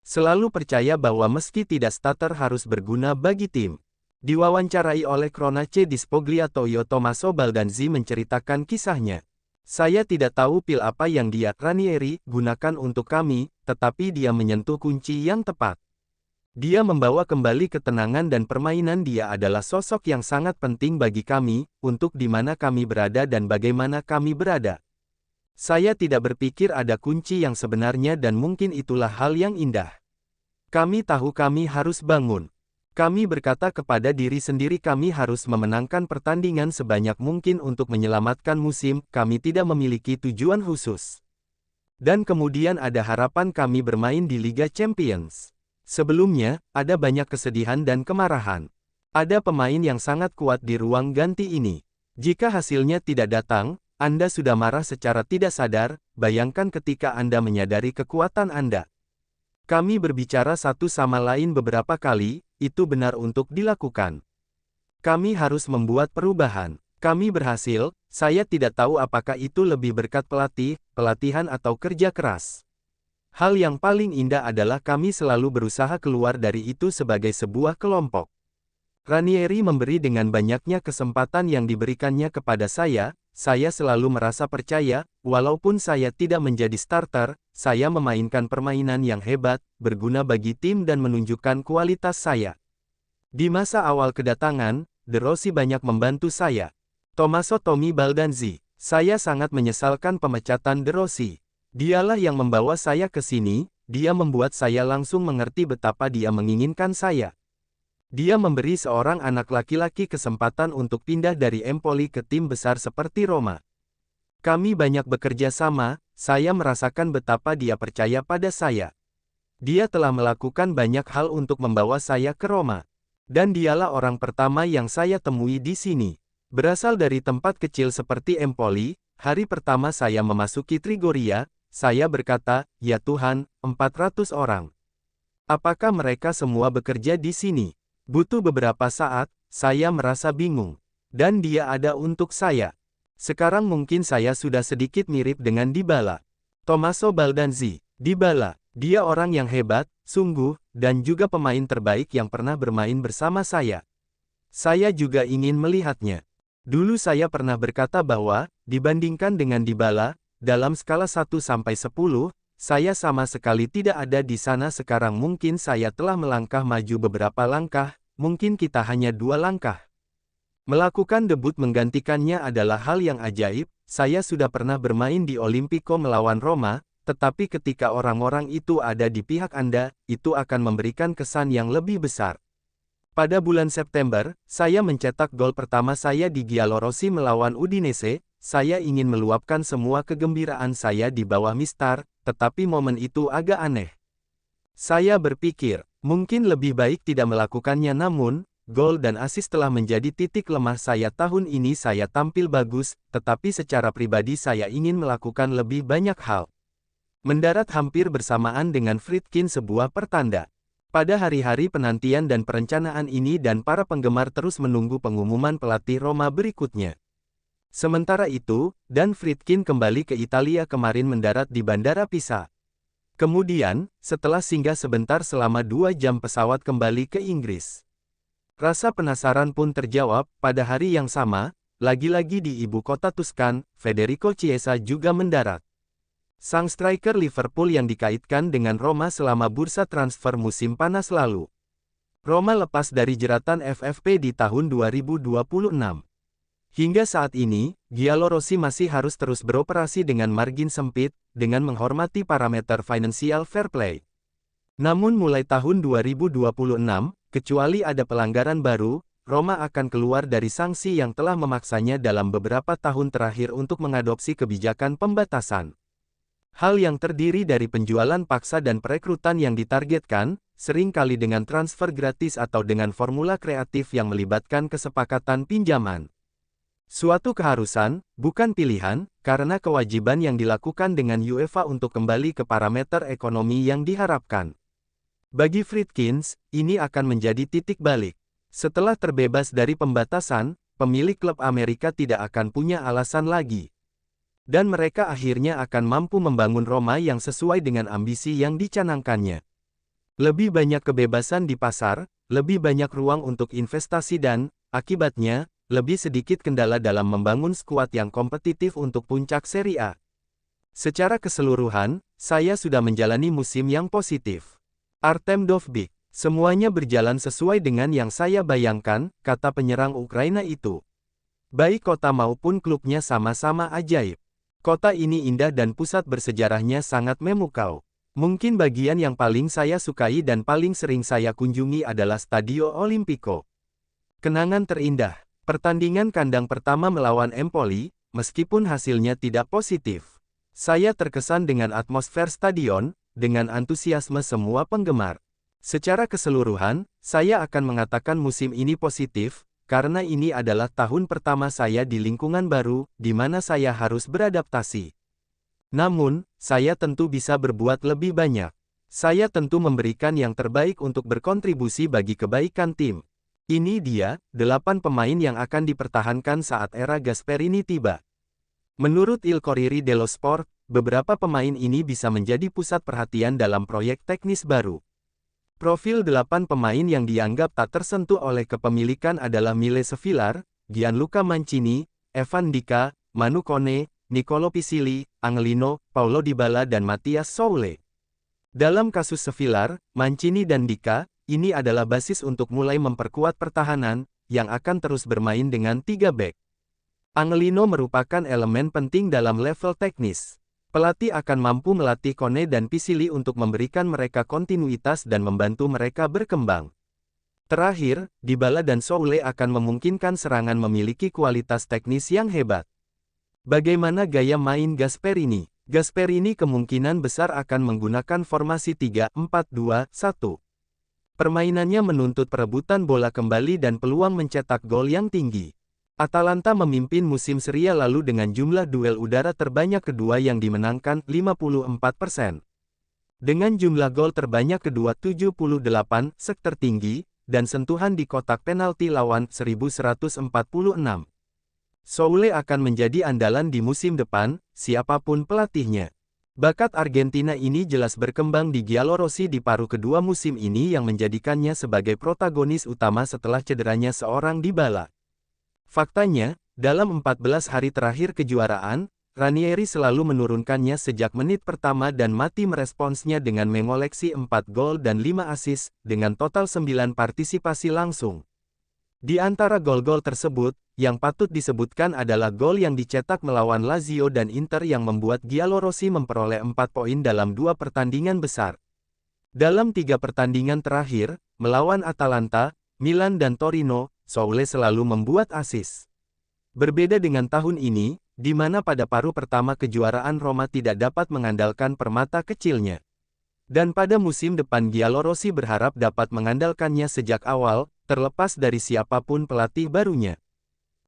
Selalu percaya bahwa meski tidak starter harus berguna bagi tim. Diwawancarai oleh Cronace di Spogliatoio, Tommaso Baldanzi menceritakan kisahnya. Saya tidak tahu pil apa yang Ranieri gunakan untuk kami, tetapi dia menyentuh kunci yang tepat. Dia membawa kembali ketenangan dan permainan. Dia adalah sosok yang sangat penting bagi kami, untuk di mana kami berada dan bagaimana kami berada. Saya tidak berpikir ada kunci yang sebenarnya dan mungkin itulah hal yang indah. Kami tahu kami harus bangun. Kami berkata kepada diri sendiri kami harus memenangkan pertandingan sebanyak mungkin untuk menyelamatkan musim, kami tidak memiliki tujuan khusus. Dan kemudian ada harapan kami bermain di Liga Champions. Sebelumnya, ada banyak kesedihan dan kemarahan. Ada pemain yang sangat kuat di ruang ganti ini. Jika hasilnya tidak datang, Anda sudah marah secara tidak sadar, bayangkan ketika Anda menyadari kekuatan Anda. Kami berbicara satu sama lain beberapa kali, itu benar untuk dilakukan. Kami harus membuat perubahan. Kami berhasil, saya tidak tahu apakah itu lebih berkat pelatihan atau kerja keras. Hal yang paling indah adalah kami selalu berusaha keluar dari itu sebagai sebuah kelompok. Ranieri memberi dengan banyaknya kesempatan yang diberikannya kepada saya selalu merasa percaya, walaupun saya tidak menjadi starter, saya memainkan permainan yang hebat, berguna bagi tim dan menunjukkan kualitas saya. Di masa awal kedatangan, De Rossi banyak membantu saya. Tommaso Tommy Baldanzi, saya sangat menyesalkan pemecatan De Rossi. Dialah yang membawa saya ke sini, dia membuat saya langsung mengerti betapa dia menginginkan saya. Dia memberi seorang anak laki-laki kesempatan untuk pindah dari Empoli ke tim besar seperti Roma. Kami banyak bekerja sama, saya merasakan betapa dia percaya pada saya. Dia telah melakukan banyak hal untuk membawa saya ke Roma. Dan dialah orang pertama yang saya temui di sini. Berasal dari tempat kecil seperti Empoli, hari pertama saya memasuki Trigoria, saya berkata, ya Tuhan, 400 orang. Apakah mereka semua bekerja di sini? Butuh beberapa saat, saya merasa bingung. Dan dia ada untuk saya. Sekarang mungkin saya sudah sedikit mirip dengan Dybala. Tommaso Baldanzi, Dybala, dia orang yang hebat, sungguh, dan juga pemain terbaik yang pernah bermain bersama saya. Saya juga ingin melihatnya. Dulu saya pernah berkata bahwa, dibandingkan dengan Dybala, dalam skala 1-10, saya sama sekali tidak ada di sana. Sekarang mungkin saya telah melangkah maju beberapa langkah, mungkin kita hanya 2 langkah. Melakukan debut menggantikannya adalah hal yang ajaib. Saya sudah pernah bermain di Olimpico melawan Roma, tetapi ketika orang-orang itu ada di pihak Anda, itu akan memberikan kesan yang lebih besar. Pada bulan September, saya mencetak gol pertama saya di Giallorossi melawan Udinese. Saya ingin meluapkan semua kegembiraan saya di bawah Mistar, tetapi momen itu agak aneh. Saya berpikir, mungkin lebih baik tidak melakukannya, namun, gol dan asis telah menjadi titik lemah saya tahun ini. Saya tampil bagus, tetapi secara pribadi saya ingin melakukan lebih banyak hal. Mendarat hampir bersamaan dengan Friedkin sebuah pertanda. Pada hari-hari penantian dan perencanaan ini dan para penggemar terus menunggu pengumuman pelatih Roma berikutnya. Sementara itu, Dan Friedkin kembali ke Italia kemarin mendarat di Bandara Pisa. Kemudian, setelah singgah sebentar selama 2 jam pesawat kembali ke Inggris. Rasa penasaran pun terjawab, pada hari yang sama, lagi-lagi di ibu kota Tuscan, Federico Chiesa juga mendarat. Sang striker Liverpool yang dikaitkan dengan Roma selama bursa transfer musim panas lalu. Roma lepas dari jeratan FFP di tahun 2026. Hingga saat ini, Giallorossi masih harus terus beroperasi dengan margin sempit, dengan menghormati parameter financial fair play. Namun mulai tahun 2026, kecuali ada pelanggaran baru, Roma akan keluar dari sanksi yang telah memaksanya dalam beberapa tahun terakhir untuk mengadopsi kebijakan pembatasan. Hal yang terdiri dari penjualan paksa dan perekrutan yang ditargetkan, seringkali dengan transfer gratis atau dengan formula kreatif yang melibatkan kesepakatan pinjaman. Suatu keharusan, bukan pilihan, karena kewajiban yang dilakukan dengan UEFA untuk kembali ke parameter ekonomi yang diharapkan. Bagi Friedkins, ini akan menjadi titik balik. Setelah terbebas dari pembatasan, pemilik klub Amerika tidak akan punya alasan lagi. Dan mereka akhirnya akan mampu membangun Roma yang sesuai dengan ambisi yang dicanangkannya. Lebih banyak kebebasan di pasar, lebih banyak ruang untuk investasi dan, akibatnya, lebih sedikit kendala dalam membangun skuad yang kompetitif untuk puncak Serie A. Secara keseluruhan, saya sudah menjalani musim yang positif. Artem Dovbyk, semuanya berjalan sesuai dengan yang saya bayangkan, kata penyerang Ukraina itu. Baik kota maupun klubnya sama-sama ajaib. Kota ini indah dan pusat bersejarahnya sangat memukau. Mungkin bagian yang paling saya sukai dan paling sering saya kunjungi adalah Stadio Olimpico. Kenangan terindah, pertandingan kandang pertama melawan Empoli, meskipun hasilnya tidak positif. Saya terkesan dengan atmosfer stadion, dengan antusiasme semua penggemar. Secara keseluruhan, saya akan mengatakan musim ini positif, karena ini adalah tahun pertama saya di lingkungan baru, di mana saya harus beradaptasi. Namun, saya tentu bisa berbuat lebih banyak. Saya tentu memberikan yang terbaik untuk berkontribusi bagi kebaikan tim. Ini dia, 8 pemain yang akan dipertahankan saat era Gasperini tiba. Menurut Il Corriere dello Sport, beberapa pemain ini bisa menjadi pusat perhatian dalam proyek teknis baru. Profil 8 pemain yang dianggap tak tersentuh oleh kepemilikan adalah Mile Sevillar, Gianluca Mancini, Evan Dika, Manu Kone, Nicolo Pisilli, Angelino, Paulo Dybala dan Matthias Soule. Dalam kasus Sevillar, Mancini dan Dika, ini adalah basis untuk mulai memperkuat pertahanan, yang akan terus bermain dengan 3 bek. Angelino merupakan elemen penting dalam level teknis. Pelatih akan mampu melatih Kone dan Pisilli untuk memberikan mereka kontinuitas dan membantu mereka berkembang. Terakhir, Dybala dan Soule akan memungkinkan serangan memiliki kualitas teknis yang hebat. Bagaimana gaya main Gasperini? Gasperini kemungkinan besar akan menggunakan formasi 3-4-2-1. Permainannya menuntut perebutan bola kembali dan peluang mencetak gol yang tinggi. Atalanta memimpin musim Serie A lalu dengan jumlah duel udara terbanyak kedua yang dimenangkan 54%. Dengan jumlah gol terbanyak kedua 78, tertinggi, dan sentuhan di kotak penalti lawan 1146. Soule akan menjadi andalan di musim depan, siapapun pelatihnya. Bakat Argentina ini jelas berkembang di Giallorossi di paruh kedua musim ini yang menjadikannya sebagai protagonis utama setelah cederanya seorang Dybala. Faktanya, dalam 14 hari terakhir kejuaraan, Ranieri selalu menurunkannya sejak menit pertama dan mati meresponsnya dengan mengoleksi 4 gol dan 5 assist, dengan total 9 partisipasi langsung. Di antara gol-gol tersebut, yang patut disebutkan adalah gol yang dicetak melawan Lazio dan Inter yang membuat Giallorossi memperoleh 4 poin dalam 2 pertandingan besar. Dalam 3 pertandingan terakhir, melawan Atalanta, Milan dan Torino, Soule selalu membuat assist. Berbeda dengan tahun ini, di mana pada paruh pertama kejuaraan Roma tidak dapat mengandalkan permata kecilnya. Dan pada musim depan Giallorossi berharap dapat mengandalkannya sejak awal, terlepas dari siapapun pelatih barunya.